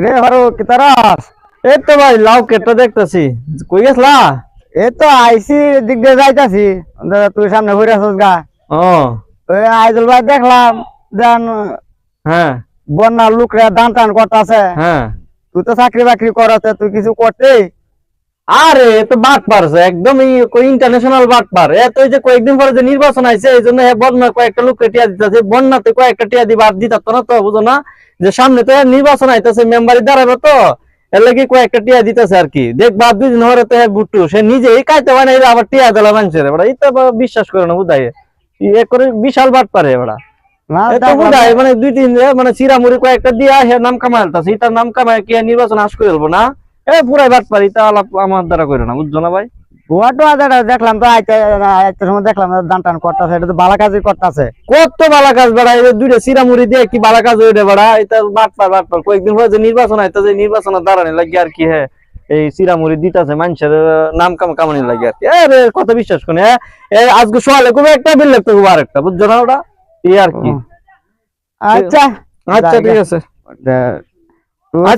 রে হরো কি তারাস? এই তো ভাই লাউ কেটে দেখতেছি। কই গেছলা? এই তো আইসি দিক দিয়ে যাইতাছি। তুই সামনে ঘুরে আসছ গা। ও ওই আইজল ভাই দেখলাম দেন হ্যাঁ বন্যার লোকরা দান টান করতেছে। হ্যাঁ। তুই তো চাকরি বাকরি করতে, তুই কিছু করতে? আরে এ তো বাট পারছে একদম ইন্টারন্যাশনাল বাট পার। এত যে কয়েকদিন পরে যে নির্বাচন আইছে এই জন্য বন্যা কয়েকটা লোককে টিয়া দিতেছে, বন্যাতে কয়েকটা টিয়া দিবা আর দিত না তো, বুঝো না যে সামনে তো নির্বাচন আইতেছে, মেম্বারি দাঁড়াবে তো এর লাগি কয়েকটা টিয়া দিতেছে আর কি। দেখবা 2 দিন হরে তো বুট্টু সে নিজেই কাইতে পারে না, আবার টিয়া দিলা মানুষের এবার এটা বিশ্বাস করে না বুঝাই এ করে বিশাল বাট পারে এবার। মানে 2-3 মানে চিরামুড়ি কয়েকটা দিয়া হে নাম কামাইলতাছে, এটার নাম কামাই কি নির্বাচন আস করে দেবো না? পুরাই বাট পারি তা আলাপ আমার দ্বারা করে না, বুঝছো না ভাই? দেখলাম তো সময় দেখলাম দান টান করতেছে, এটা তো ভালো কাজই করতেছে। কত বালা কাজ বেড়া, এই 2টা চিরামুড়ি দিয়ে কি বালা কাজ হইলে বেড়া, এটা বাট পার। কয়েকদিন পরে যে নির্বাচন আইতেছে নির্বাচনের দাঁড়ানি লাগে আর কি। হ্যাঁ এই চিরামুড়ি দিতেছে মানুষের নাম কামানি লাগে আর কি। কত বিশ্বাস করে আজকে সোয়ালে খুব একটা বিল লাগতো আর একটা, বুঝছো না ওটা এই আর কি। আচ্ছা আচ্ছা ঠিক আছে।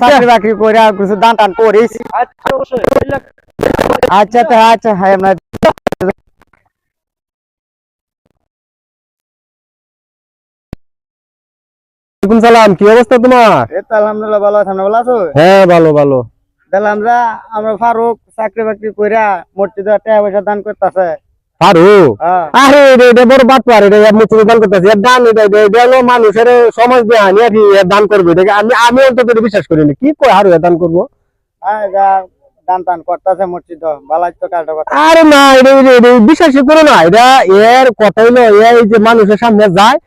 চাকরি বাকরি করে আর কিছু দান টান করিস। আচ্ছা অবশ্যই। আচ্ছা আচ্ছা হ্যাঁ আমরা সালাম, কি অবস্থা তোমার? আলহামদুলিল্লাহ ভালো আছি, ভালো আছো? হ্যাঁ ভালো ভালো। তাহলে আমরা ফারুক চাকরি বাকরি কইরা মসজিদে টাকা পয়সা দান করতেছে। ফারুক আরে এটা বড় বাট পার, এটা মসজিদে দান করতেছে, এর দান এটা হলো মানুষের সমাজ দেহানি আর কি, এর দান করবে এটাকে আমি অন্তত বিশ্বাস করিনি। কি কই হারু দান করবো? দান টান করতেছে মসজিদ, ভালো তো কাজটা করতে। আরে না এটা বিশ্বাসই করো না, এটা এর কথা হইলো এই যে মানুষের সামনে যায়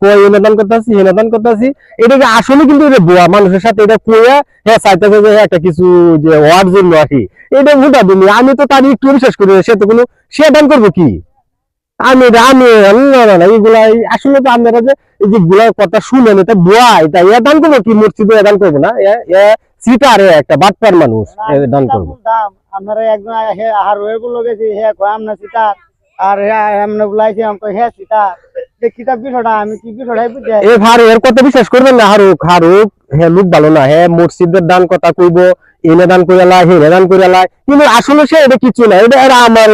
কই এনে দান করতেছি এনে দান করতেছি, এটাকে আসলে কিন্তু এটা বুয়া মানুষের সাথে এটা কইয়া হ্যাঁ চাইতেছে যে একটা কিছু যে হওয়ার জন্য আর কি। এটা ভুটা দিনি, আমি তো তার একটু বিশ্বাস করি সে তো কোনো সে দান করবো কি? আমি এইগুলা আসলে তো আপনারা যে এই যে গুলা কথা শুনেন এটা বুয়া, এটা এ দান করবো কি? মসজিদে দান করবো না? সিটারে একটা বাটপার মানুষ দান করবো। আপনারা একজন আর ওয়ে বলে গেছি হে কয়াম না সিটা আর এমন বলাইছি আমাকে হে সিটা কিতাব বিষয়টা আমি কি বিষয়টাই বুঝি এ ভারু এর কথা বিশ্বাস করবেন না। হারুক হ্যাঁ লোক ভালো না, হ্যাঁ মসজিদের দান কথা কইবো, এনে দান করিয়ালা হেনে দান করিয়ালা, কিন্তু আসলে সে এটা কিছু না। এটা আমার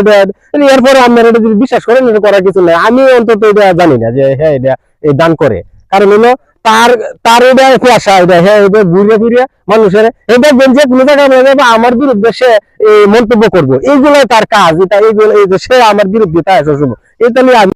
এরপরে আপনার এটা যদি বিশ্বাস করেন এটা করার কিছু নাই। আমি অন্তত এটা জানি না যে হ্যাঁ এটা এই দান করে, কারণ হলো তার তার এটা পেশা, এটা হ্যাঁ এটা ঘুরে ফিরে মানুষের এটা যে কোনো জায়গায় আমার বিরুদ্ধে সে মন্তব্য করবো, এইগুলো তার কাজ। এটা এইগুলো সে আমার বিরুদ্ধে তাই এটা নিয়ে আমি